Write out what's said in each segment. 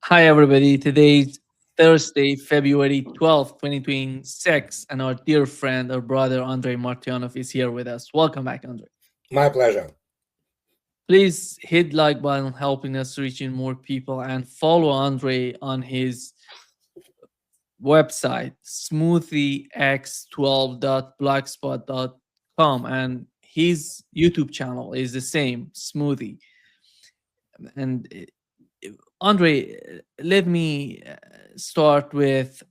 Hi, everybody. Today's Thursday, February 12th, 2026, and our dear friend, our brother, Andrei Martyanov, is here with us. Welcome back, Andrei. My pleasure. Please hit like button, helping us reaching more people, and follow Andrei on his website, smoothiex12.blogspot.com, and his YouTube channel is the same, Smoothie. And Andre, let me start with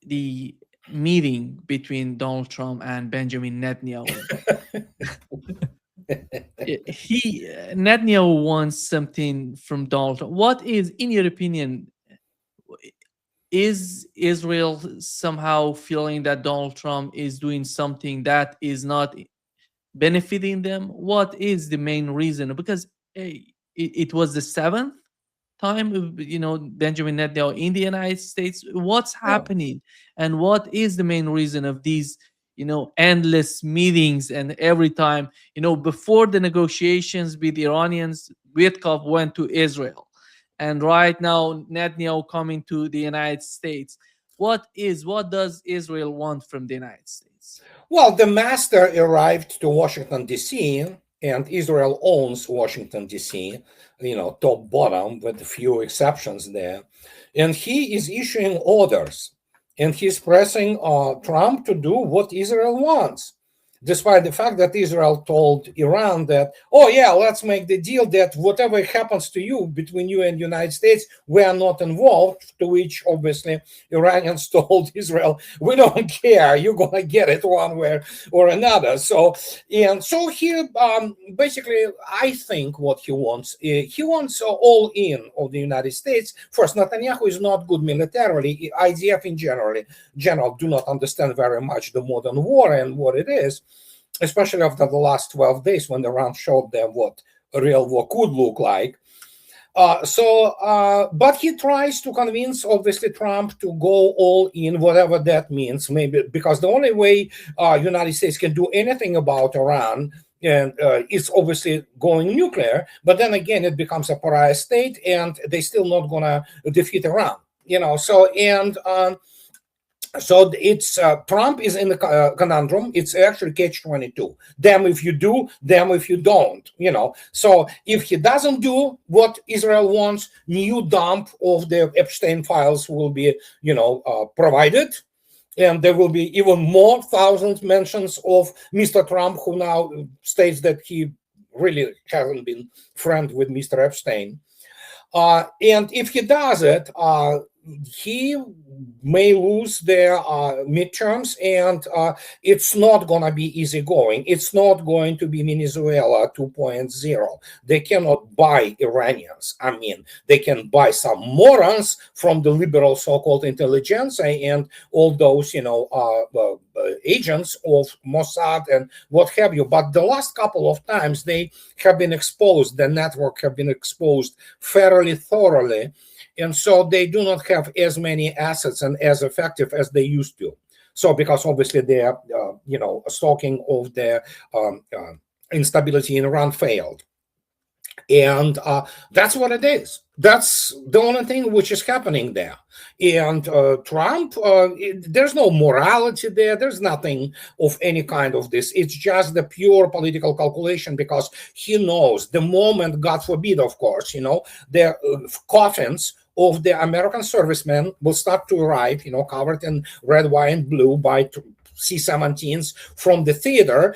the meeting between Donald Trump and Benjamin Netanyahu. He Netanyahu wants something from Donald Trump. What is, in your opinion, is Israel somehow feeling that Donald Trump is doing something that is not benefiting them? What is the main reason? Because it was the seventh time, Benjamin Netanyahu in the United States. What's Yeah. happening, and what is the main reason of these, endless meetings? And every time, before the negotiations with the Iranians, Witkov went to Israel, and right now Netanyahu coming to the United States. What does Israel want from the United States? Well, the master arrived to Washington, D.C., and Israel owns Washington, D.C., top bottom, with a few exceptions there. And he is issuing orders, and he's pressing Trump to do what Israel wants, despite the fact that Israel told Iran that, oh, yeah, let's make the deal that whatever happens to you between you and the United States, we are not involved, to which obviously Iranians told Israel, we don't care, you're going to get it one way or another. So he basically, I think what he wants all in of the United States. First, Netanyahu is not good militarily. IDF in general do not understand very much the modern war and what it is, especially after the last 12 days when Iran showed them what a real war could look like. But he tries to convince, obviously, Trump to go all in, whatever that means, maybe because the only way United States can do anything about Iran and it's obviously going nuclear. But then again, it becomes a pariah state, and they're still not going to defeat Iran. So it's Trump is in the conundrum. It's actually catch-22. Damn if you do, damn if you don't. So if he doesn't do what Israel wants, new dump of the Epstein files will be, provided, and there will be even more thousands mentions of Mr. Trump, who now states that he really hasn't been friend with Mr. Epstein. And if he does it, he may lose their midterms, and it's not going to be easy going. It's not going to be Venezuela 2.0. They cannot buy Iranians. I mean, they can buy some morons from the liberal so-called intelligentsia and all those, agents of Mossad and what have you. But the last couple of times they have been exposed, the network have been exposed fairly thoroughly. And so they do not have as many assets and as effective as they used to. So because obviously their, stalking of the instability in Iran failed. And that's what it is. That's the only thing which is happening there. And Trump, there's no morality there. There's nothing of any kind of this. It's just the pure political calculation, because he knows the moment, God forbid, of course, the coffins of the American servicemen will start to arrive, covered in red, white, and blue by C-17s from the theater.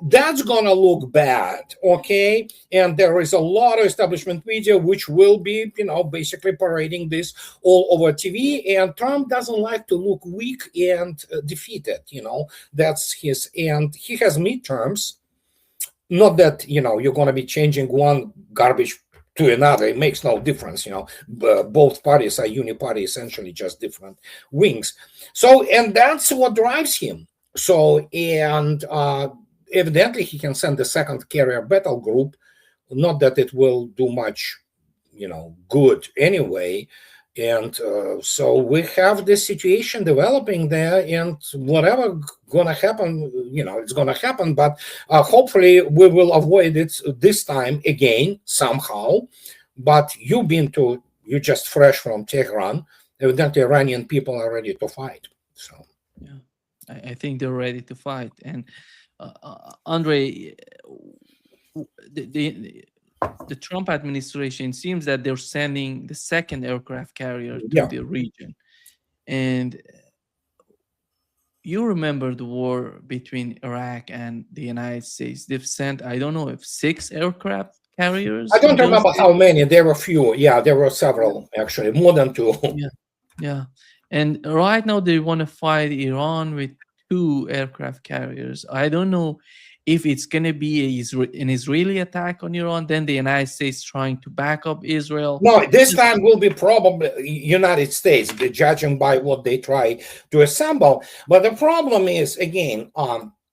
That's gonna look bad, okay? And there is a lot of establishment media which will be, basically parading this all over TV. And Trump doesn't like to look weak and defeated. That's his. And he has midterms. Not that you're gonna be changing one garbage to another. It makes no difference. Both parties are uniparty, essentially just different wings. So, and that's what drives him. So, and evidently he can send the second carrier battle group. Not that it will do much, good anyway. And so we have this situation developing there, and whatever gonna happen, it's gonna happen. But hopefully we will avoid it this time again somehow. But you just fresh from Tehran. Evidently, Iranian people are ready to fight. So Yeah, I think they're ready to fight. And Andre, the, the the Trump administration seems that they're sending the second aircraft carrier to yeah, the region. And you remember the war between Iraq and the United States. They've sent, I don't know if six aircraft I carriers in don't those remember days. how many. There were few. Yeah, there were several actually, more than two. Yeah, yeah. And right now they want to fight Iran with two aircraft carriers. I don't know if it's going to be an Israeli attack on Iran, then the United States trying to back up Israel. No, this Just time will be probably United States, judging by what they try to assemble. But the problem is, again,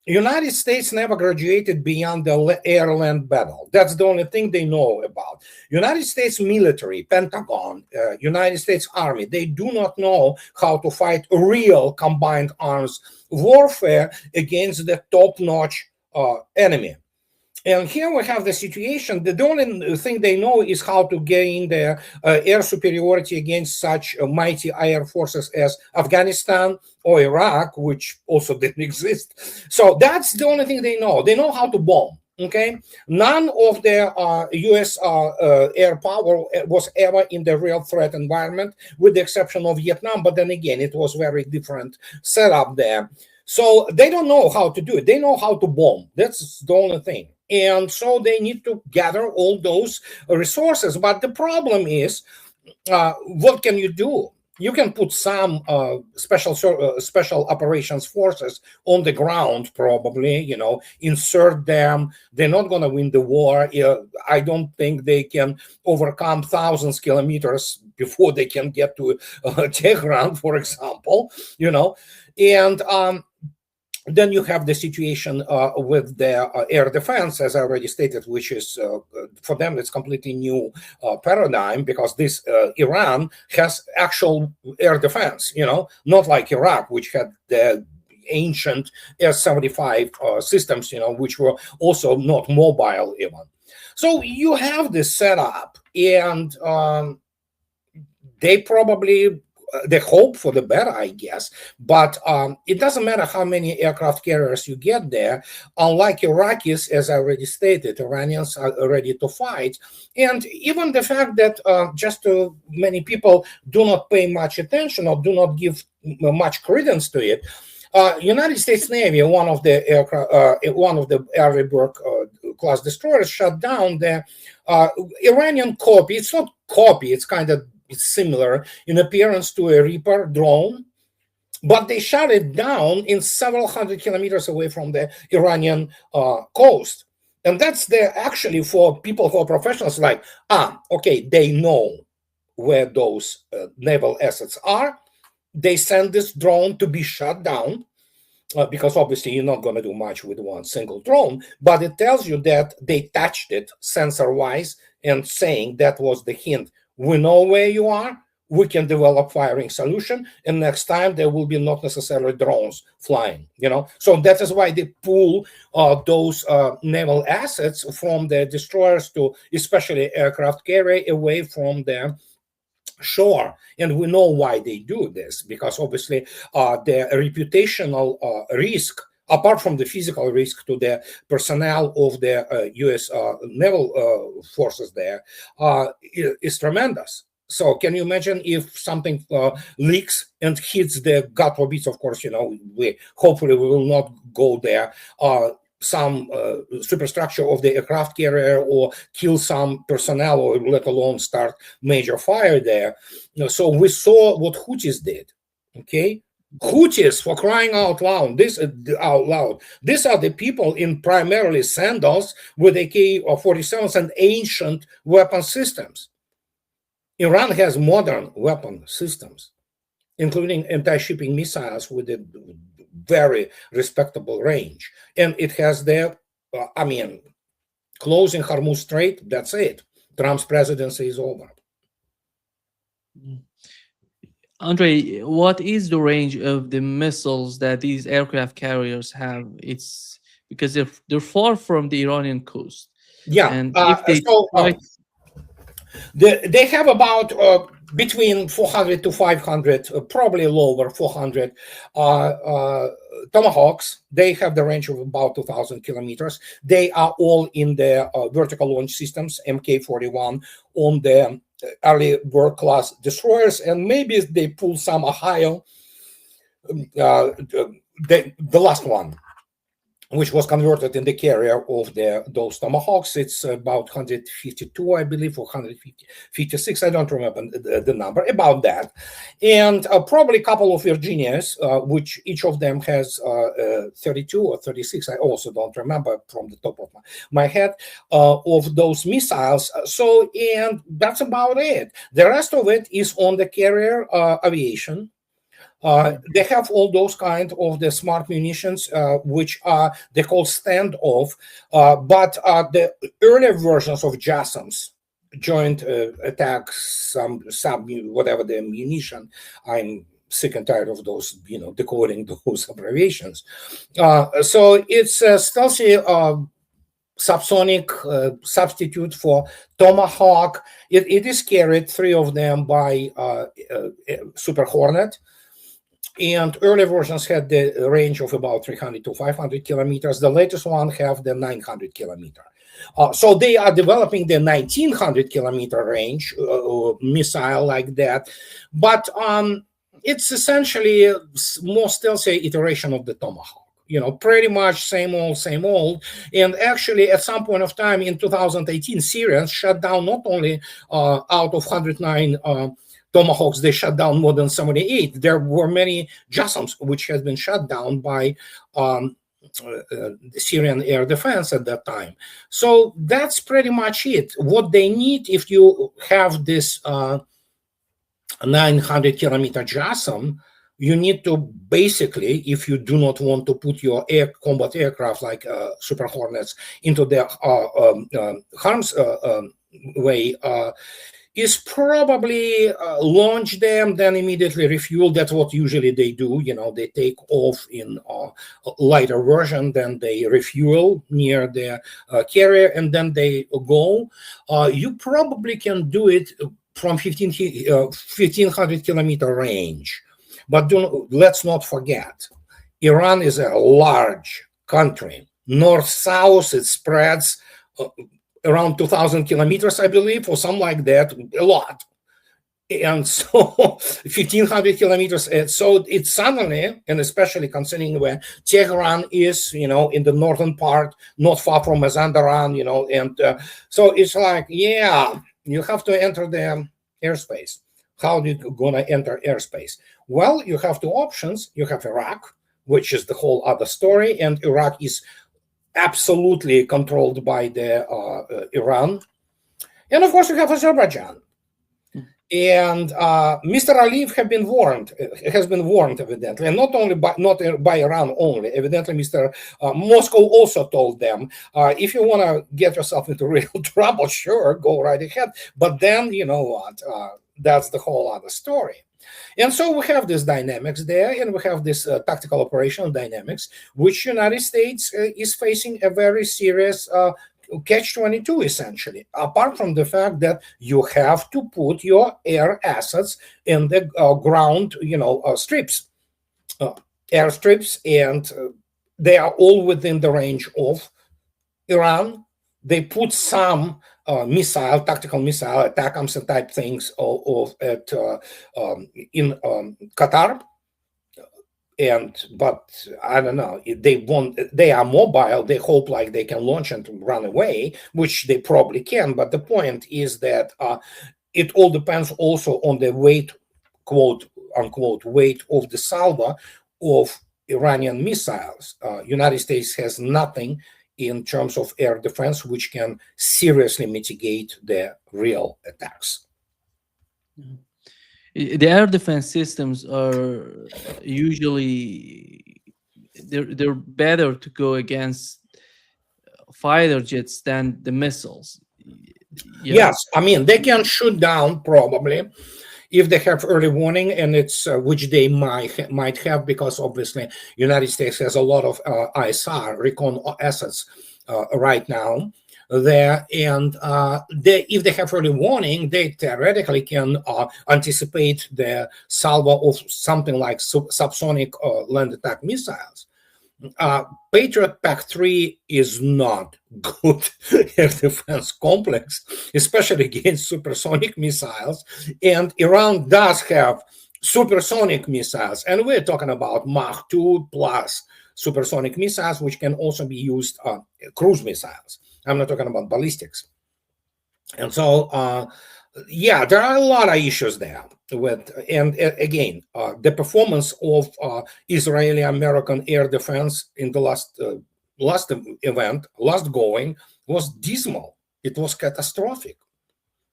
United States never graduated beyond the air-land battle. That's the only thing they know about. United States military, Pentagon, United States Army, they do not know how to fight real combined arms warfare against the top-notch enemy. And here we have the situation. The only thing they know is how to gain their air superiority against such mighty air forces as Afghanistan or Iraq, which also didn't exist. So that's the only thing they know. They know how to bomb. Okay, none of the U.S. Air power was ever in the real threat environment, with the exception of Vietnam. But then again, it was very different setup there. So they don't know how to do it. They know how to bomb. That's the only thing. And so they need to gather all those resources. But the problem is, what can you do? You can put some special operations forces on the ground, probably, insert them. They're not going to win the war. I don't think they can overcome thousands of kilometers before they can get to Tehran, for example, and then you have the situation with the air defense, as I already stated, which is for them it's completely new paradigm, because this Iran has actual air defense, not like Iraq, which had the ancient S-75 systems, which were also not mobile even. So you have this setup, and they probably they hope for the better, I guess. But it doesn't matter how many aircraft carriers you get there. Unlike Iraqis, as I already stated, Iranians are ready to fight. And even the fact that just many people do not pay much attention or do not give much credence to it. United States Navy, one of the Arleigh Burke class destroyers, shut down the Iranian copy. It's not copy. It's similar in appearance to a Reaper drone, but they shot it down in several hundred kilometers away from the Iranian coast. And that's actually for people who are professionals, like, okay, they know where those naval assets are. They send this drone to be shot down, because obviously you're not going to do much with one single drone, but it tells you that they touched it sensor-wise and saying that was the hint. We know where you are. We can develop firing solution, and next time there will be not necessarily drones flying. So that is why they pull those naval assets from the destroyers to, especially aircraft carrier, away from the shore. And we know why they do this, because obviously the reputational risk, apart from the physical risk to the personnel of the U.S. Naval forces there, is tremendous. So can you imagine if something leaks and hits the, God forbid, of course, we hopefully we will not go there, some superstructure of the aircraft carrier, or kill some personnel, or let alone start major fire there. So we saw what Houthis did. Okay. Houthis, for crying out loud, these are the people in primarily sandals with AK-47s and ancient weapon systems. Iran has modern weapon systems, including anti-shipping missiles with a very respectable range. And it has their, closing Hormuz Strait, that's it. Trump's presidency is over. Andre, what is the range of the missiles that these aircraft carriers have? It's because they're far from the Iranian coast. Yeah. And if they So strike, They have about between 400 to 500, probably lower 400 Tomahawks. They have the range of about 2,000 kilometers. They are all in the vertical launch systems, Mk-41, on the early world class destroyers, and maybe they pull some Ohio, the last one, which was converted in the carrier of those Tomahawks. It's about 152, I believe, or 156. I don't remember the number, about that. And probably a couple of Virginias, which each of them has 32 or 36. I also don't remember from the top of my head of those missiles. So, and that's about it. The rest of it is on the carrier aviation. They have all those kind of the smart munitions, which are they call standoff, but the earlier versions of JASSMs, joint attacks, some whatever the munition. I'm sick and tired of those, decoding those abbreviations. So it's a stealthy subsonic substitute for Tomahawk. It is carried, 3 of them, by Super Hornet. And early versions had the range of about 300 to 500 kilometers. The latest one have the 900 kilometer. So they are developing the 1900 kilometer range missile like that. But it's essentially a more stealthy iteration of the Tomahawk. Pretty much same old. And actually, at some point of time in 2018, Syrians shut down not only out of 109 Tomahawks, they shut down more than 78. There were many JASSMs which had been shut down by Syrian air defense at that time. So that's pretty much it. What they need, if you have this 900 kilometer JASSM, you need to basically, if you do not want to put your combat aircraft like Super Hornets into the harm's way, is probably launch them, then immediately refuel. That's what usually they do. They take off in a lighter version, then they refuel near the carrier, and then they go. You probably can do it from 1,500 kilometer range. But let's not forget, Iran is a large country. North-south, it spreads around 2,000 kilometers, I believe, or something like that, a lot. And so 1,500 kilometers. So it's suddenly, and especially considering where Tehran is, in the northern part, not far from Mazandaran, and so it's like, yeah, you have to enter the airspace. How are you going to enter airspace? Well, you have 2 options. You have Iraq, which is the whole other story, and Iraq is absolutely controlled by the Iran. And of course, we have Azerbaijan. And Mr. Aliyev has been warned, evidently, and not by Iran only. Evidently, Mr. Moscow also told them, if you want to get yourself into real trouble, sure, go right ahead. But then, you know what? That's the whole other story. And so we have this dynamics there, and we have this tactical operational dynamics, which United States is facing a very serious catch-22, essentially, apart from the fact that you have to put your air assets in the ground, strips, airstrips, and they are all within the range of Iran. They put some tactical missile, ATACMS type things in Qatar. But I don't know, they are mobile. They hope like they can launch and run away, which they probably can. But the point is that it all depends also on the weight, quote unquote, weight of the salvo of Iranian missiles. United States has nothing in terms of air defense which can seriously mitigate the real attacks. The air defense systems are usually they're better to go against fighter jets than the missiles. Yes, I mean, they can shoot down probably if they have early warning, and it's which they might have, because obviously United States has a lot of ISR recon assets right now. there, and if they have early warning, they theoretically can anticipate the salvo of something like subsonic land attack missiles. Patriot PAC-3 is not good air defense complex, especially against supersonic missiles. And Iran does have supersonic missiles, and we're talking about Mach 2 plus supersonic missiles, which can also be used cruise missiles. I'm not talking about ballistics. And so, yeah, there are a lot of issues there with, and again, the performance of Israeli-American air defense in the last event, last going, was dismal. It was catastrophic.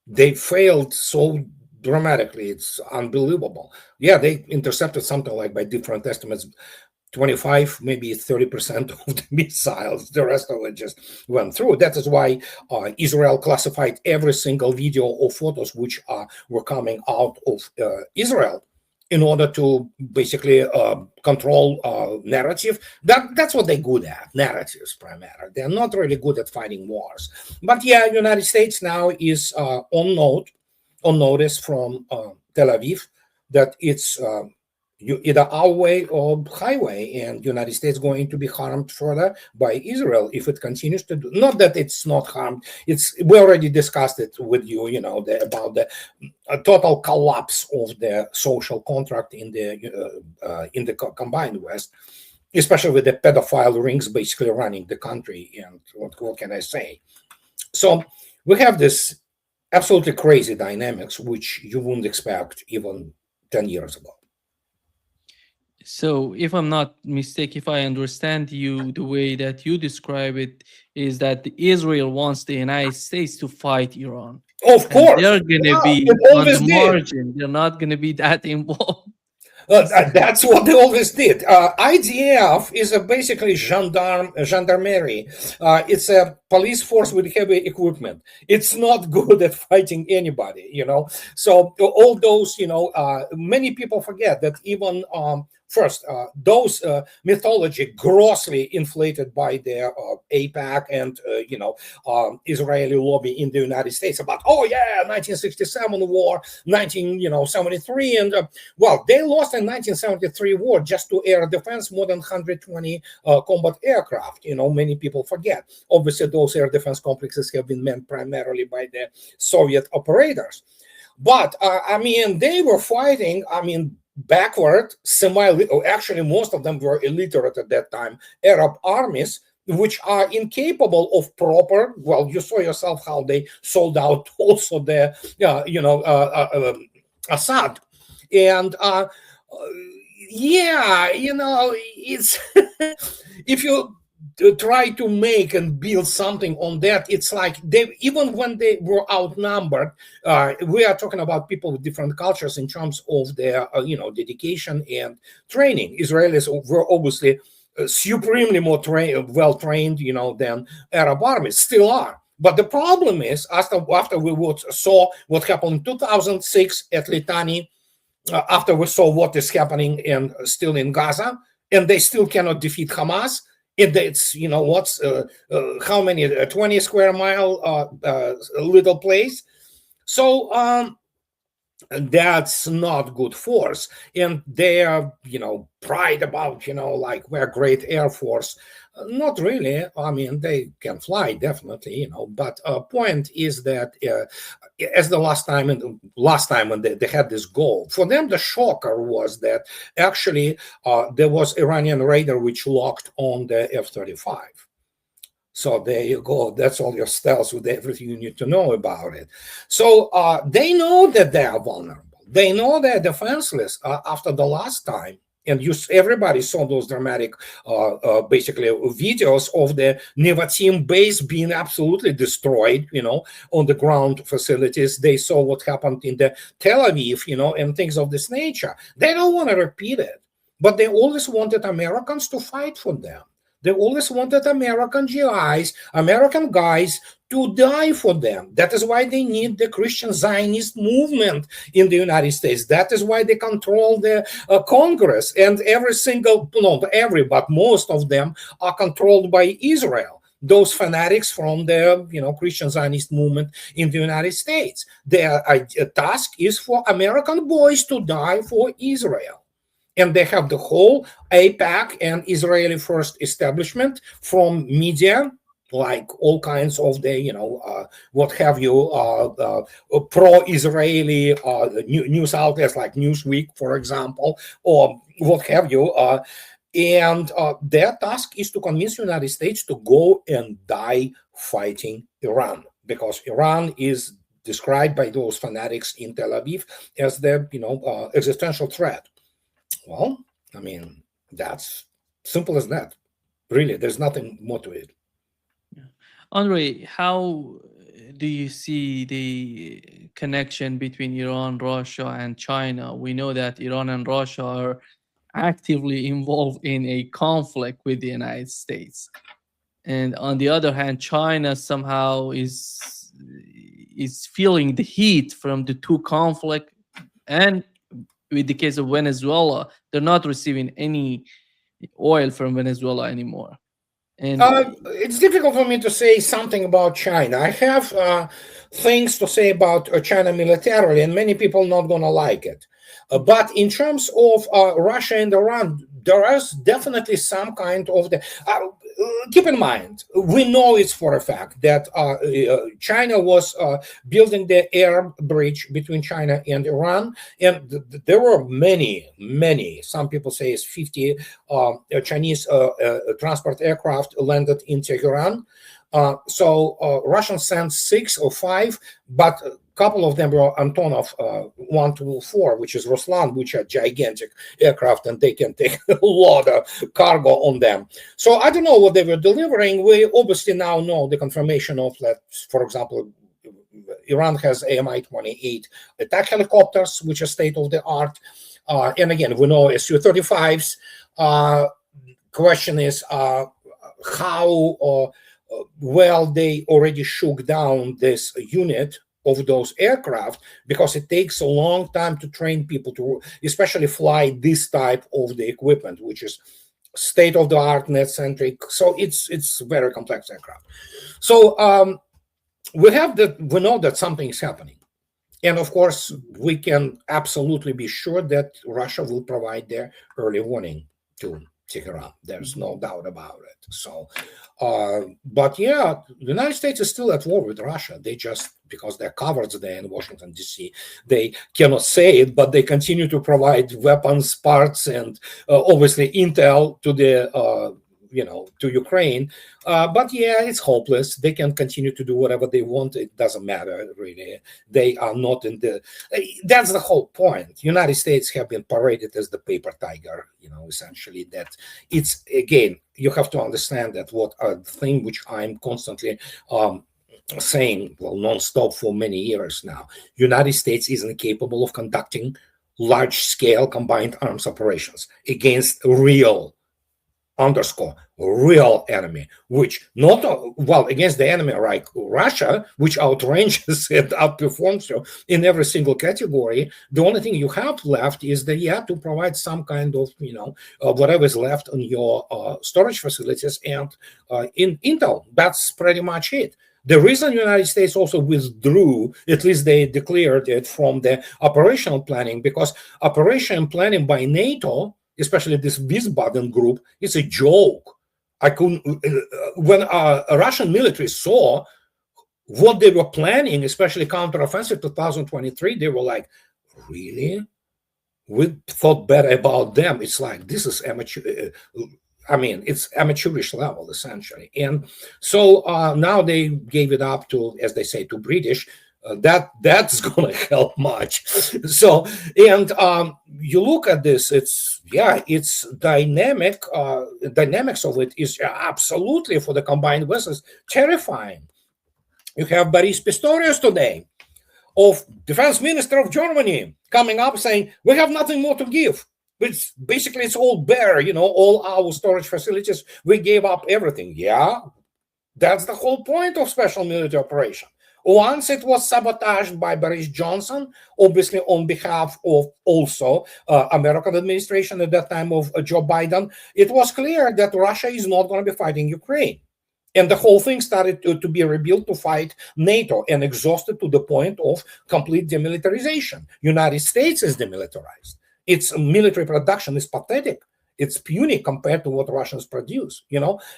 They failed so dramatically. It's unbelievable. Yeah, they intercepted something like, by different estimates, 25, maybe 30% of the missiles. The rest of it just went through. That is why Israel classified every single video or photos which were coming out of Israel, in order to basically control narrative. That's what they're good at, narratives primarily. They're not really good at fighting wars. But yeah, United States now is on notice from Tel Aviv that it's either our way or highway, and United States going to be harmed further by Israel if it continues to do. Not that it's not harmed. We already discussed it with you. About the total collapse of the social contract in the combined West, especially with the pedophile rings basically running the country. And what can I say? So we have this absolutely crazy dynamics which you wouldn't expect even 10 years ago. So, if I'm not mistaken, if I understand you, the way that you describe it is that Israel wants the United States to fight Iran. Of And course. they're going to Yeah, be it on the always did. margin. They're not going to be that involved. That's what they always did. IDF is basically gendarmerie. It's a police force with heavy equipment. It's not good at fighting anybody, So all those, many people forget that even first, those mythology grossly inflated by the AIPAC and Israeli lobby in the United States about 1967 war, 1973, and well, they lost in 1973 war just to air defense more than 120 combat aircraft. Many people forget. Obviously, those air defense complexes have been manned primarily by the Soviet operators, but they were fighting. Backward, actually, most of them were illiterate at that time, Arab armies, which are incapable of proper. Well, you saw yourself how they sold out also the, Assad, and it's if you try to make and build something on that, it's like even when they were outnumbered, we are talking about people with different cultures in terms of their dedication and training. Israelis were obviously supremely more well trained than Arab armies, still are. But the problem is, after we saw what happened in 2006 at Litani, after we saw what is happening still in Gaza, and they still cannot defeat Hamas. It's how many 20 square mile little place. So that's not good force, and they are pride about like we're great air force. Not really. They can fly definitely, but point is that as the last time when they had this goal, for them the shocker was that actually there was Iranian radar which locked on the F-35. So there you go. That's all your stealth with everything you need to know about it. So they know that they are vulnerable. They know they're defenseless after the last time. And everybody saw those dramatic, basically, videos of the Nevatim base being absolutely destroyed, on the ground facilities. They saw what happened in the Tel Aviv, and things of this nature. They don't want to repeat it, but they always wanted Americans to fight for them. They always wanted American GIs, American guys to die for them. That is why they need the Christian Zionist movement in the United States. That is why they control the Congress, and every single, not every, but most of them are controlled by Israel. those fanatics from the Christian Zionist movement in the United States. Their task is for American boys to die for Israel. And they have the whole AIPAC and Israeli First establishment from media, like all kinds of the, what have you, pro-Israeli news outlets like Newsweek, for example, or what have you. And their task is to convince the United States to go and die fighting Iran, because Iran is described by those fanatics in Tel Aviv as the, existential threat. Well, I mean, that's simple as that. Really, there's nothing more to it. Andre, how do you see the connection between Iran, Russia, and China? We know that Iran and Russia are actively involved in a conflict with the United States. And on the other hand, China somehow is feeling the heat from the two conflict. And with the case of Venezuela, they're not receiving any oil from Venezuela anymore. And it's difficult for me to say something about China. I have things to say about China militarily, and many people not going to like it. But in terms of Russia and Iran, there is definitely some kind of the. Keep in mind, we know it's for a fact that China was building the air bridge between China and Iran, and there were many. Some people say it's 50 Chinese transport aircraft landed in Tehran. So Russians sent 6 or 5, but a couple of them were Antonov 124, which is Ruslan, which are gigantic aircraft, and they can take a lot of cargo on them. So I don't know what they were delivering. We obviously now know the confirmation of that. For example, Iran has AMI-28 attack helicopters, which are state of the art. And again, we know Su-35s. Question is how well they already shook down this unit of those aircraft, because it takes a long time to train people to especially fly this type of the equipment, which is state-of-the-art, net-centric. So it's very complex aircraft. So we know that something is happening. And of course, we can absolutely be sure that Russia will provide their early warning to Tehran. There's no doubt about it. So, but yeah, the United States is still at war with Russia. They just, because they're covered there in Washington, D.C., they cannot say it, but they continue to provide weapons, parts, and obviously intel to the to Ukraine. But yeah, it's hopeless. They can continue to do whatever they want. It doesn't matter, really. They are not in the... That's the whole point. United States have been paraded as the paper tiger, essentially. That it's, again, you have to understand that what a thing which I'm constantly saying, non-stop for many years now. United States isn't capable of conducting large-scale combined arms operations against real enemy, which not against the enemy like Russia, which outranges and outperforms you in every single category. The only thing you have left is that you have to provide some kind of whatever is left on your storage facilities and in intel. That's pretty much it. The reason the United States also withdrew, at least they declared it, from the operational planning, because operation planning by NATO, especially this Wiesbaden group, is a joke. When a Russian military saw what they were planning, especially counteroffensive 2023, they were like, really? We thought better about them. It's like, this is amateur. It's amateurish level, essentially. And so now they gave it up to, as they say, to British. That's going to help much. So, and you look at this, it's dynamic. Dynamics of it is absolutely, for the combined vessels, terrifying. You have Boris Pistorius today, of Defense Minister of Germany, coming up saying, we have nothing more to give. It's basically, it's all bare, all our storage facilities, we gave up everything. Yeah, that's the whole point of special military operation. Once it was sabotaged by Boris Johnson, obviously on behalf of also American administration at that time of Joe Biden, it was clear that Russia is not going to be fighting Ukraine. And the whole thing started to be rebuilt to fight NATO and exhausted to the point of complete demilitarization. United States is demilitarized. Its military production is pathetic. It's puny compared to what Russians produce,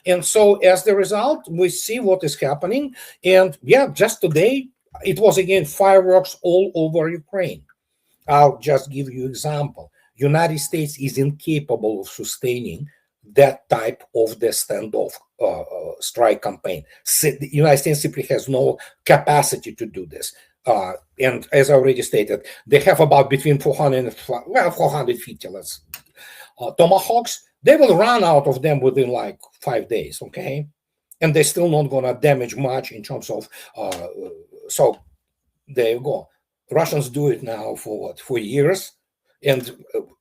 And so as the result, we see what is happening. And yeah, just today, it was again fireworks all over Ukraine. I'll just give you example. United States is incapable of sustaining that type of the standoff strike campaign. The United States simply has no capacity to do this. And as I already stated, they have about between 400 and 450 tomahawks. They will run out of them within like 5 days, okay? And they're still not going to damage much in terms of, so there you go. Russians do it now for 4 years. And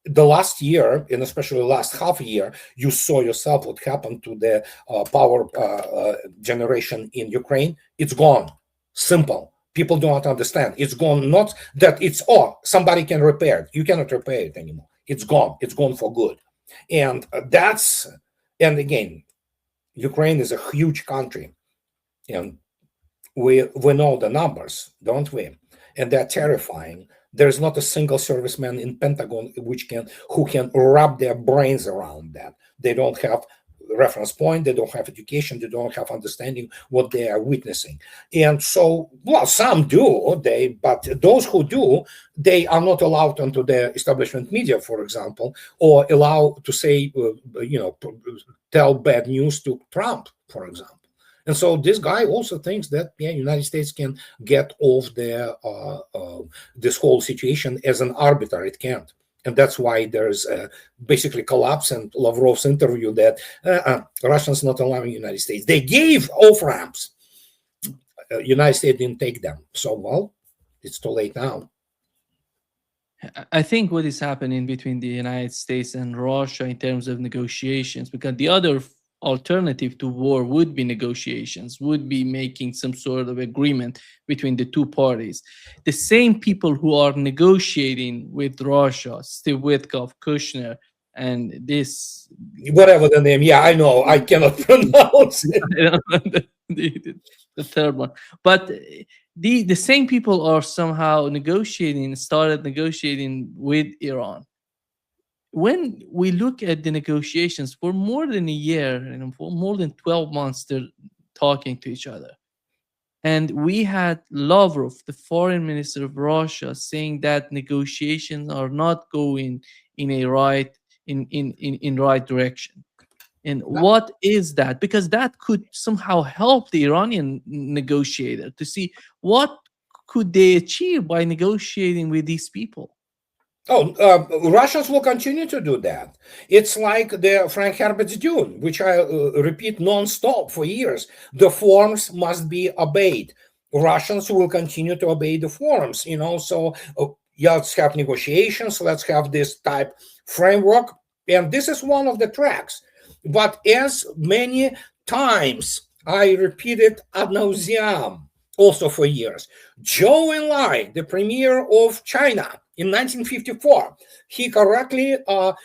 the last year, and especially the last half year, you saw yourself what happened to the power generation in Ukraine. It's gone. Simple. People do not understand. It's gone. Not that it's, somebody can repair it. You cannot repair it anymore. It's gone. It's gone for good. And and again, Ukraine is a huge country. And we know the numbers, don't we? And they're terrifying. There's not a single serviceman in Pentagon who can wrap their brains around that. They don't have reference point, they don't have education, they don't have understanding what they are witnessing. And so, well, some do, but those who do, they are not allowed onto the establishment media, for example, or allowed to say, tell bad news to Trump, for example. And so this guy also thinks that United States can get off this whole situation as an arbiter. It can't. And that's why there's basically collapse and Lavrov's interview that Russians not allowing United States. They gave off-ramps. United States didn't take them. So, well, it's too late now. I think what is happening between the United States and Russia in terms of negotiations, because the other alternative to war would be negotiations, would be making some sort of agreement between the two parties. The same people who are negotiating with Russia, Steve Witkoff, Kushner, and this whatever the name, I know, I cannot pronounce it. I don't know the third one, but the same people are somehow started negotiating with Iran. When we look at the negotiations for more than a year and for more than 12 months, they're talking to each other. And we had Lavrov, the foreign minister of Russia, saying that negotiations are not going in a right direction. And what is that? Because that could somehow help the Iranian negotiator to see what could they achieve by negotiating with these people. Russians will continue to do that. It's like the Frank Herbert's Dune, which I repeat non-stop for years. The forms must be obeyed. Russians will continue to obey the forms, so let's have negotiations, let's have this type framework. And this is one of the tracks. But as many times I repeated ad nauseam, also for years, Zhou Enlai, the premier of China, in 1954, he correctly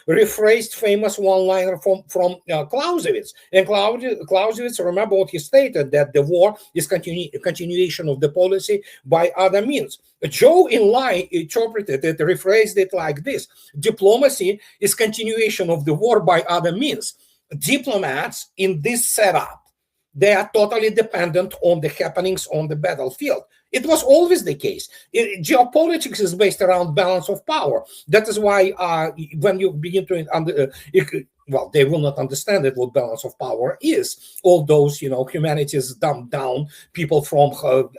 rephrased famous one-liner from Clausewitz. And Clausewitz, remember what he stated, that the war is continuation of the policy by other means. Zhou Enlai interpreted it, rephrased it like this: diplomacy is continuation of the war by other means. Diplomats in this setup, they are totally dependent on the happenings on the battlefield. It was always the case. Geopolitics is based around balance of power. That is why when you begin to they will not understand it, what balance of power is. All those, humanities dumbed down people from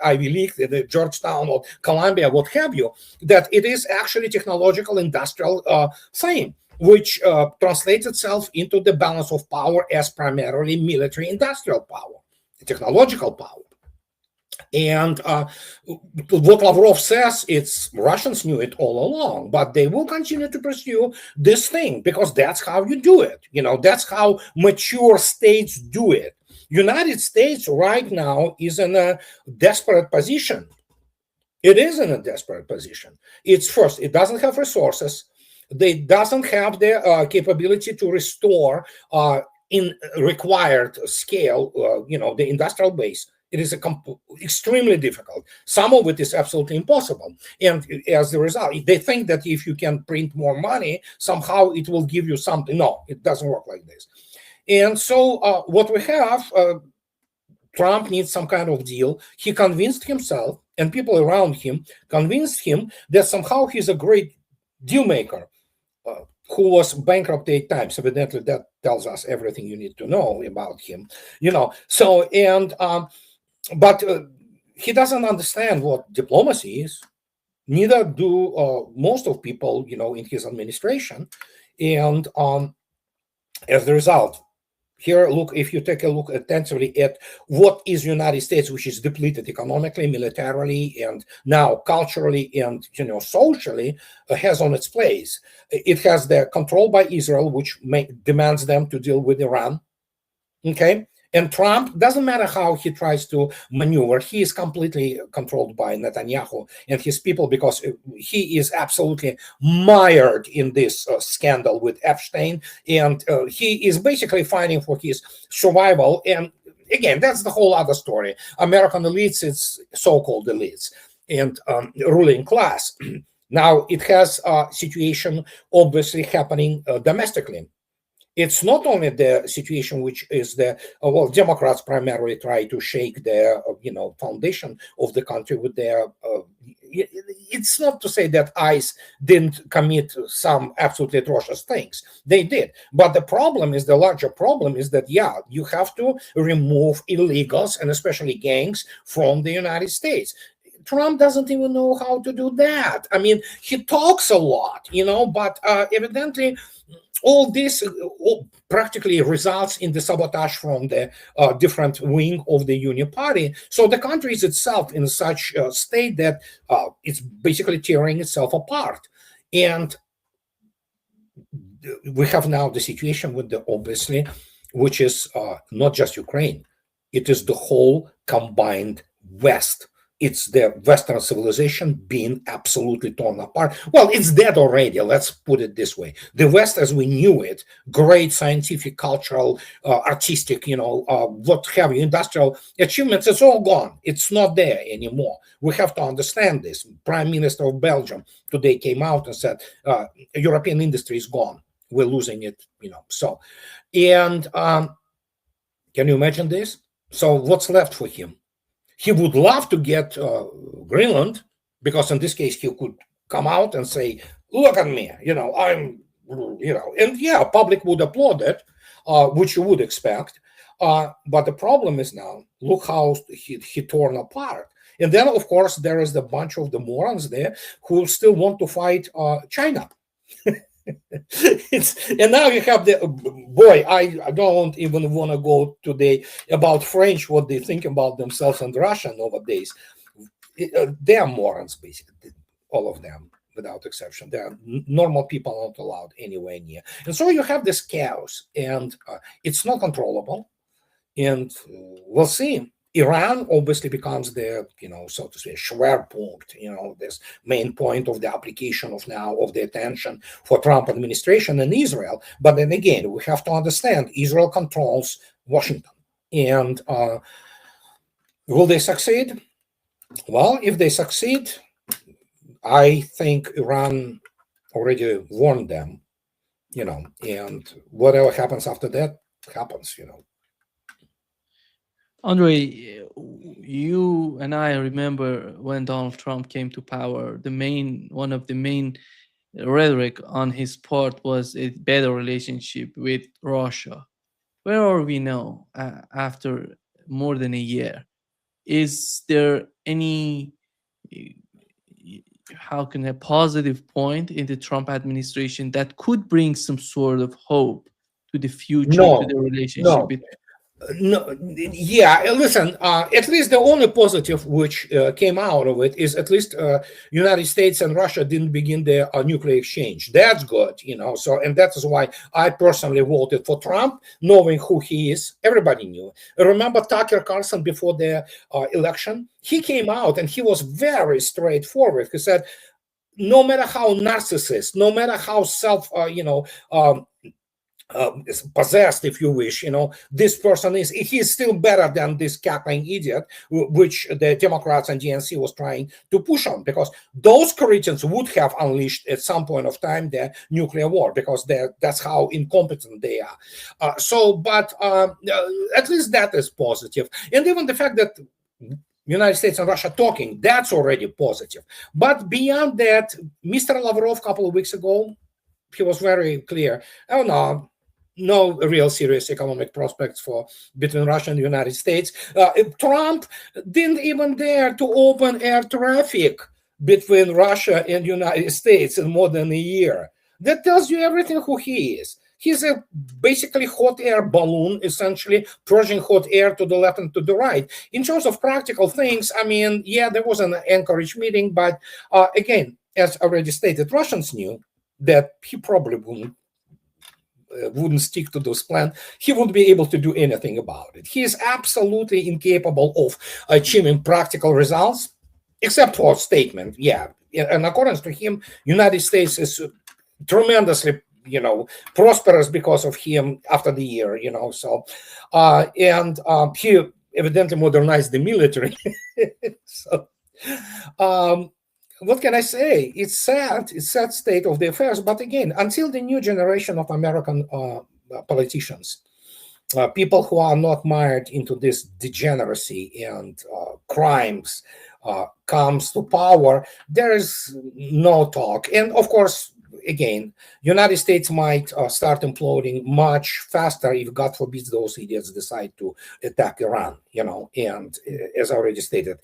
Ivy League, Georgetown or Columbia, what have you, that it is actually technological industrial thing, which translates itself into the balance of power as primarily military industrial power, technological power. And what Lavrov says, it's Russians knew it all along, but they will continue to pursue this thing because that's how you do it. That's how mature states do it. United States right now is in a desperate position. It is in a desperate position. It's first, it doesn't have resources. It doesn't have the capability to restore in required scale, the industrial base, it is extremely difficult. Some of it is absolutely impossible. And as a result, they think that if you can print more money, somehow it will give you something. No, it doesn't work like this. And so what we have, Trump needs some kind of deal. He convinced himself, and people around him convinced him that somehow he's a great deal maker, who was bankrupt 8 times. Evidently, that tells us everything you need to know about him. So, and but he doesn't understand what diplomacy is. Neither do most of people, in his administration. And as a result, here, look, if you take a look attentively at what is United States, which is depleted economically, militarily, and now culturally and socially, has on its place. It has the control by Israel, which demands them to deal with Iran. Okay. And Trump, doesn't matter how he tries to maneuver, he is completely controlled by Netanyahu and his people, because he is absolutely mired in this scandal with Epstein, and he is basically fighting for his survival. And again, that's the whole other story. American elites, it's so-called elites, and ruling class. Now, it has a situation obviously happening domestically. It's not only the situation which is Democrats primarily try to shake their, foundation of the country with their. It's not to say that ICE didn't commit some absolutely atrocious things. They did. But the larger problem is that, you have to remove illegals and especially gangs from the United States. Trump doesn't even know how to do that. I mean, he talks a lot, but evidently all this practically results in the sabotage from the different wing of the Union Party. So the country is itself in such a state that it's basically tearing itself apart. And we have now the situation with obviously, which is not just Ukraine, it is the whole combined West. It's the Western civilization being absolutely torn apart. Well, it's dead already. Let's put it this way. The West, as we knew it, great scientific, cultural, artistic, what have you, industrial achievements, it's all gone. It's not there anymore. We have to understand this. Prime Minister of Belgium today came out and said, European industry is gone. We're losing it, So, and can you imagine this? So what's left for him? He would love to get Greenland, because in this case, he could come out and say, look at me, I'm, and public would applaud it, which you would expect. But the problem is now, look how he torn apart. And then, of course, there is the bunch of the morons there who still want to fight China. And now you have I don't even want to go today about French, what they think about themselves and Russia nowadays. They are morons, basically, all of them, without exception. They are normal people, not allowed anywhere near. And so you have this chaos, and it's not controllable. And we'll see. Iran obviously becomes the, so to say, Schwerpunkt, this main point of the application of the attention for Trump administration and Israel. But then again, we have to understand Israel controls Washington. And will they succeed? Well, if they succeed, I think Iran already warned them, and whatever happens after that happens, Andre, you and I remember when Donald Trump came to power, one of the main rhetoric on his part was a better relationship with Russia. Where are we now after more than a year? Is there any, how can a positive point in the Trump administration that could bring some sort of hope to the future, to the relationship? No, listen, at least the only positive which came out of it is at least United States and Russia didn't begin their nuclear exchange. That's good, so, and that is why I personally voted for Trump, knowing who he is. Everybody knew. Remember Tucker Carlson before the election? He came out and he was very straightforward. He said, no matter how narcissist, no matter how is possessed, if you wish. This person he's still better than this cackling idiot, which the Democrats and DNC was trying to push on, because those Christians would have unleashed at some point of time their nuclear war, because that's how incompetent they are. But at least that is positive. And even the fact that United States and Russia talking, that's already positive. But beyond that, Mr. Lavrov a couple of weeks ago, he was very clear. Oh no real serious economic prospects for between Russia and the United States. Trump didn't even dare to open air traffic between Russia and United States in more than a year. That tells you everything who he is. He's a basically hot air balloon, essentially pushing hot air to the left and to the right. In terms of practical things, I mean, yeah, there was an Anchorage meeting, but again, as already stated, Russians knew that he probably wouldn't stick to those plans. He wouldn't be able to do anything about it. He is absolutely incapable of achieving practical results, except for statement. Yeah, and according to him, United States is tremendously prosperous because of him after the year. So and he evidently modernized the military. So what can I say? It's sad state of the affairs. But again, until the new generation of American politicians, people who are not mired into this degeneracy and crimes, comes to power, there is no talk. And of course, again, United States might start imploding much faster if, God forbid, those idiots decide to attack Iran. And as I already stated,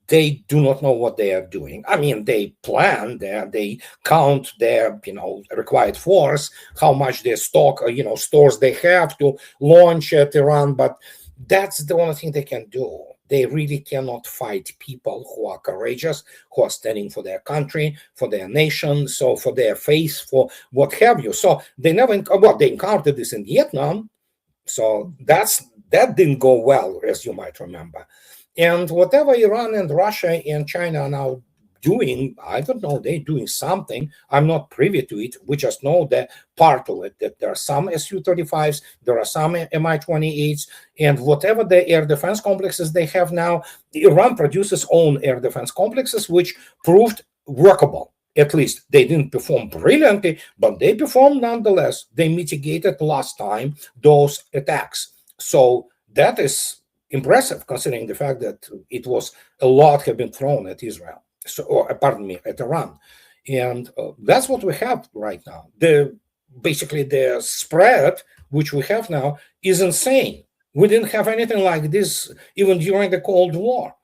they do not know what they are doing. I mean, they plan, they count their, required force, how much their stock, stores they have to launch at Iran, but that's the only thing they can do. They really cannot fight people who are courageous, who are standing for their country, for their nation, so for their faith, for what have you. So they they encountered this in Vietnam. So that didn't go well, as you might remember. And whatever Iran and Russia and China are now doing, I don't know, they're doing something. I'm not privy to it. We just know that part of it, that there are some Su-35s, there are some Mi-28s, and whatever the air defense complexes they have now, Iran produces own air defense complexes, which proved workable. At least they didn't perform brilliantly, but they performed nonetheless. They mitigated last time those attacks. So that is impressive, considering the fact that it was a lot have been thrown at Israel. At Iran. And that's what we have right now. Basically the spread which we have now is insane. We didn't have anything like this even during the Cold War,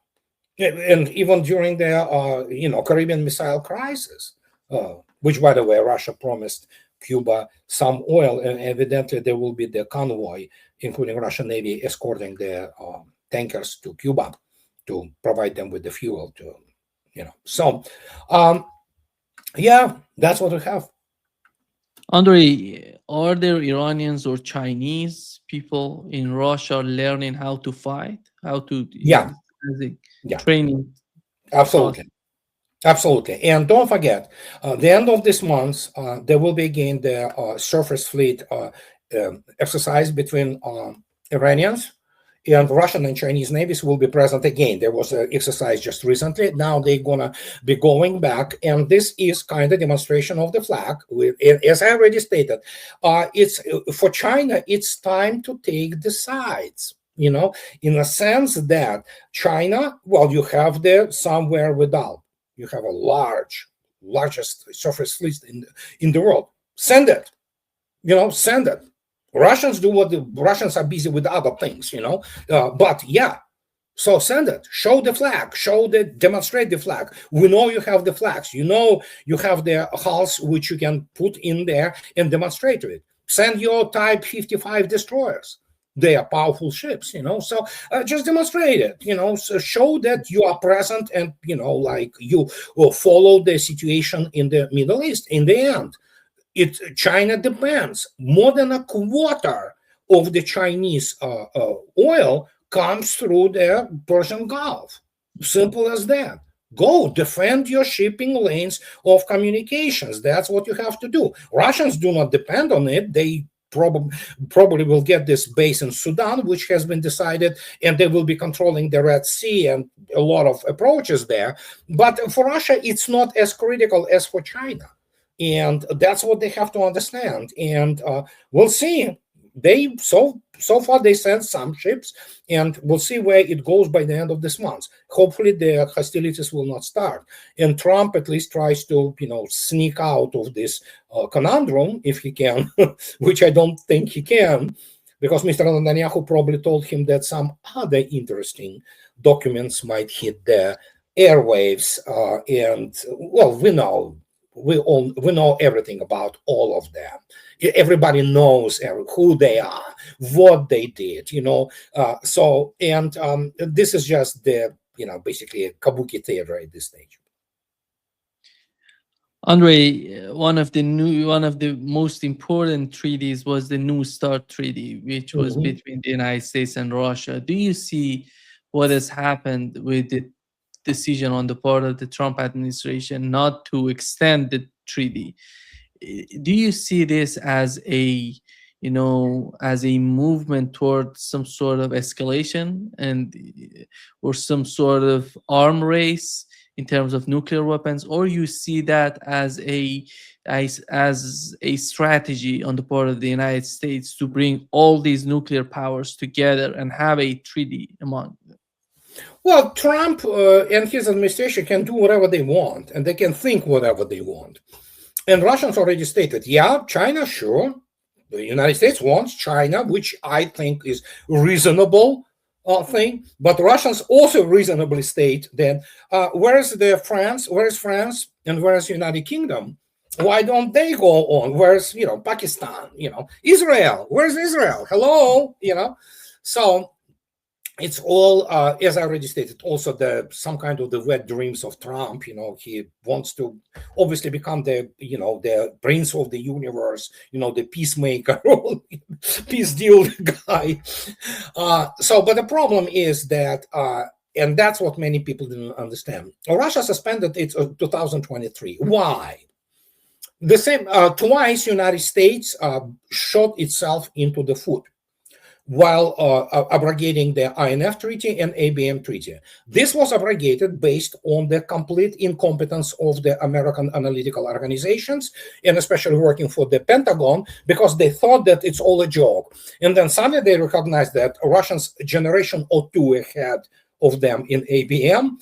and even during the Caribbean Missile Crisis, which, by the way, Russia promised Cuba some oil, and evidently there will be the convoy, including Russian Navy, escorting the tankers to Cuba to provide them with the fuel to. So, yeah, that's what we have. Andre, are there Iranians or Chinese people in Russia learning how to fight, how to Yeah, training? Absolutely. Absolutely. And don't forget, the end of this month, there will be again the surface fleet exercise between Iranians, and Russian and Chinese navies will be present again. There was an exercise just recently. Now they're going to be going back. And this is kind of demonstration of the flag. As I already stated, it's for China, it's time to take the sides, in a sense that China, you have there somewhere without. You have a largest surface fleet in the world. Send it. Send it. Russians do what the Russians are busy with other things, but yeah, so send it, show the flag, demonstrate the flag. We know you have the flags, you have the hulls which you can put in there and demonstrate it. Send your Type 55 destroyers. They are powerful ships, so just demonstrate it, so show that you are present and, like you will follow the situation in the Middle East. In the end, China depends. More than a quarter of the Chinese oil comes through the Persian Gulf. Simple as that. Go defend your shipping lanes of communications. That's what you have to do. Russians do not depend on it. They probably will get this base in Sudan, which has been decided, and they will be controlling the Red Sea and a lot of approaches there. But for Russia, it's not as critical as for China. And that's what they have to understand. And we'll see. They so far they sent some ships, and we'll see where it goes by the end of this month. Hopefully, the hostilities will not start, and Trump at least tries to sneak out of this conundrum if he can, which I don't think he can, because Mr. Netanyahu probably told him that some other interesting documents might hit the airwaves, and well, we know everything about all of them. Everybody knows who they are, what they did, this is just the basically a kabuki theater at this stage. Andre, one of the most important treaties was the New START treaty, which was Mhm. between the United States and Russia. Do you see what has happened with the decision on the part of the Trump administration not to extend the treaty? Do you see this as a movement towards some sort of escalation and or some sort of arm race in terms of nuclear weapons, or you see that as a strategy on the part of the United States to bring all these nuclear powers together and have a treaty among them? Well, Trump and his administration can do whatever they want, and they can think whatever they want. And Russians already stated, yeah, China, sure. The United States wants China, which I think is reasonable thing. But Russians also reasonably state that where is France, and where is United Kingdom? Why don't they go on? Where's Pakistan? Israel? Where's Israel? Hello? So it's all, as I already stated, also some kind of the wet dreams of Trump. He wants to obviously become the prince of the universe, the peacemaker, peace deal guy. But the problem is that, and that's what many people didn't understand. Russia suspended its 2023. Why? The same twice, United States shot itself into the foot while abrogating the INF Treaty and ABM Treaty. This was abrogated based on the complete incompetence of the American analytical organizations, and especially working for the Pentagon, because they thought that it's all a joke. And then suddenly they recognized that Russians generation or two ahead of them in ABM.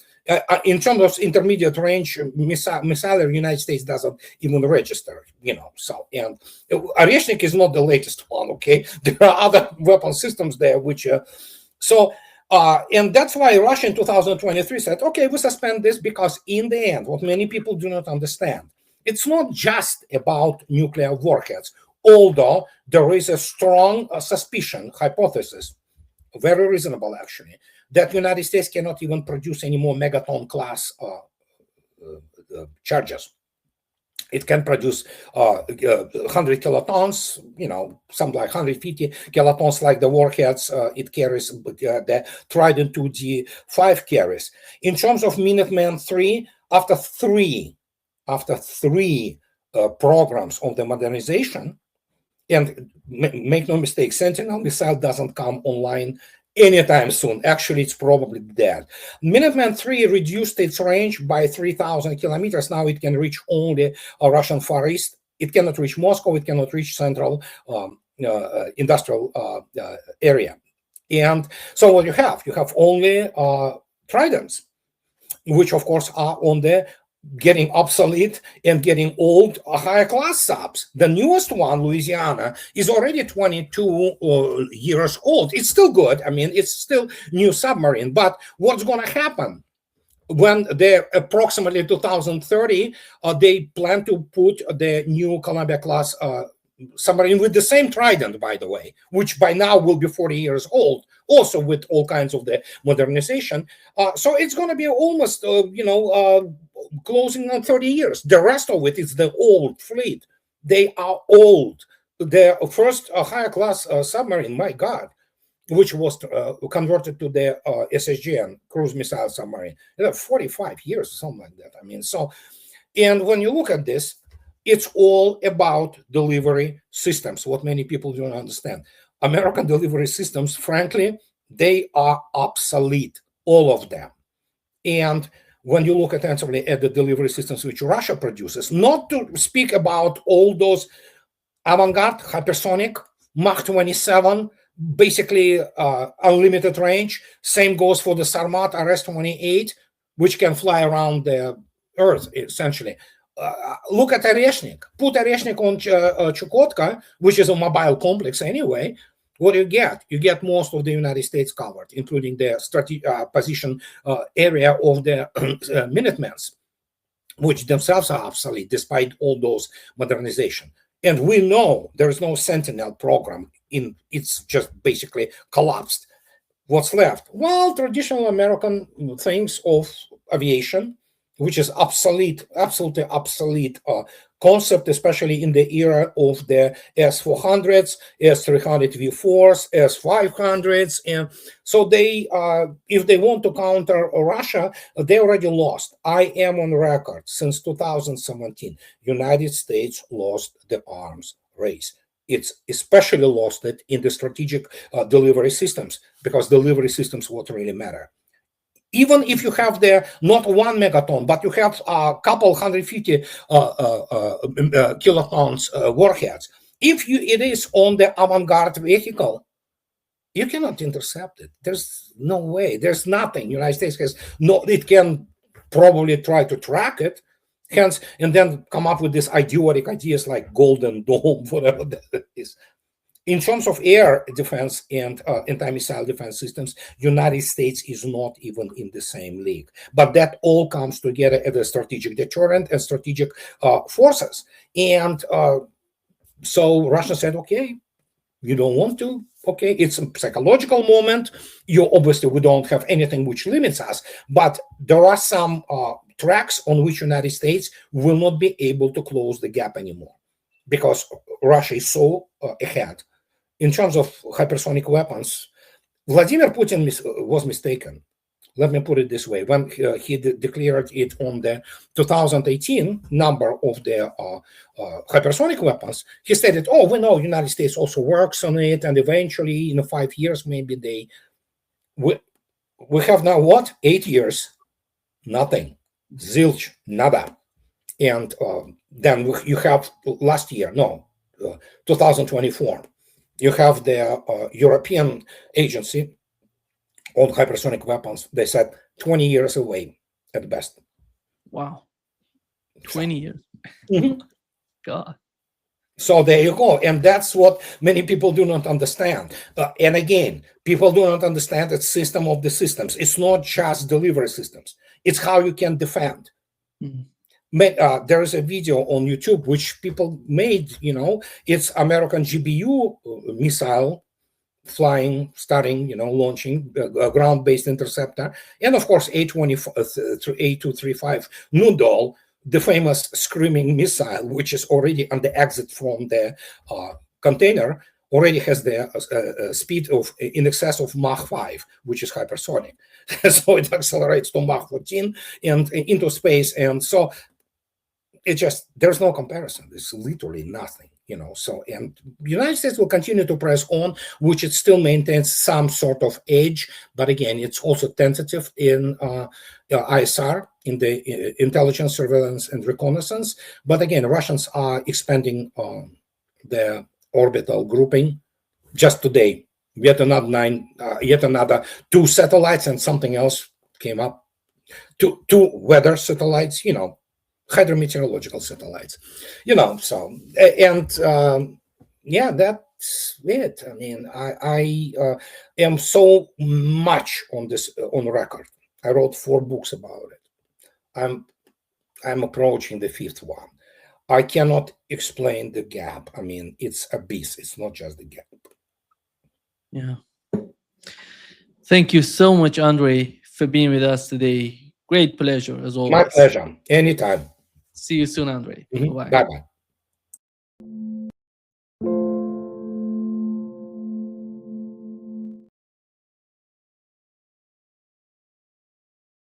In terms of intermediate range missile, the United States doesn't even register, So, and Oreshnik is not the latest one, okay? There are other weapon systems there, which, and that's why Russia in 2023 said, okay, we suspend this, because in the end, what many people do not understand, it's not just about nuclear warheads, although there is a strong suspicion, hypothesis, very reasonable actually, that the United States cannot even produce any more megaton class charges. It can produce 100 kilotons, something like 150 kilotons, like the warheads it carries, the Trident 2D5 carries. In terms of Minuteman 3, after three programs of the modernization, and make no mistake, Sentinel missile doesn't come online anytime soon. Actually, it's probably dead. Minuteman 3 reduced its range by 3,000 kilometers. Now it can reach only a Russian Far East. It cannot reach Moscow. It cannot reach central industrial area. And so what you have only Tridents, which of course are on the getting obsolete and getting old, higher class subs. The newest one, Louisiana, is already 22 years old. It's still good. I mean, it's still new submarine. But what's going to happen when they're approximately 2030? They plan to put the new Columbia class submarine with the same Trident, by the way, which by now will be 40 years old, also with all kinds of the modernization. So it's going to be almost, closing on 30 years. The rest of it is the old fleet. They are old. The first higher class submarine, my God, which was converted to the SSGN, cruise missile submarine. 45 years, something like that. I mean, so, and when you look at this, it's all about delivery systems, what many people don't understand. American delivery systems, frankly, they are obsolete, all of them. And when you look attentively at the delivery systems which Russia produces, not to speak about all those avant-garde, hypersonic, Mach 27, basically unlimited range. Same goes for the Sarmat RS-28, which can fly around the Earth, essentially. Look at Oreshnik. Put Oreshnik on Chukotka, which is a mobile complex anyway. What do you get? You get most of the United States covered, including the position area of the Minutemens, which themselves are obsolete despite all those modernization. And we know there is no Sentinel program. It's just basically collapsed. What's left? Well, traditional American things of aviation, which is obsolete, absolutely obsolete concept, especially in the era of the S-400s, S-300 V4s, S-500s. And so they, if they want to counter Russia, they already lost. I am on record since 2017. United States lost the arms race. It's especially lost it in the strategic delivery systems, because delivery systems what really matter. Even if you have there not 1 megaton, but you have a couple 150 kilotons warheads, if it is on the avant-garde vehicle, you cannot intercept it. There's no way. There's nothing. United States has no. It can probably try to track it, hence, and then come up with these idiotic ideas like Golden Dome, whatever that is. In terms of air defense and anti-missile defense systems, United States is not even in the same league. But that all comes together as a strategic deterrent and strategic forces. And so Russia said, okay, you don't want to. Okay, it's a psychological moment. Obviously, we don't have anything which limits us, but there are some tracks on which United States will not be able to close the gap anymore, because Russia is so ahead. In terms of hypersonic weapons, Vladimir Putin was mistaken. Let me put it this way. When he declared it on the 2018 number of the hypersonic weapons, he stated, oh, we know United States also works on it, and eventually in 5 years, maybe we have now what? 8 years, nothing, zilch, nada. And then you have last year, 2024. You have the European agency on hypersonic weapons. They said 20 years away at best. Wow. 20 years. God. So there you go. And that's what many people do not understand. And again, people do not understand the system of the systems. It's not just delivery systems. It's how you can defend. There is a video on YouTube which people made, it's American GBU missile flying, starting, launching a ground-based interceptor. And of course, A235 Noodle, the famous screaming missile, which is already on the exit from the container, already has the speed of in excess of Mach 5, which is hypersonic. So it accelerates to Mach 14 and into space. And so it just, there's no comparison. There's literally nothing, So, and the United States will continue to press on, which it still maintains some sort of edge. But again, it's also tentative in ISR, in the intelligence, surveillance, and reconnaissance. But again, Russians are expanding the orbital grouping. Just today, yet another 2 satellites and something else came up. Two weather satellites, hydrometeorological satellites, so, and yeah, that's it. I mean, I am so much on this on record. I wrote 4 books about it. I'm approaching the 5th one. I cannot explain the gap. I mean, it's abyss. It's not just the gap. Yeah. Thank you so much, Andrei, for being with us today. Great pleasure, as always. My pleasure. Anytime. See you soon, Andrei. Bye. Bye-bye.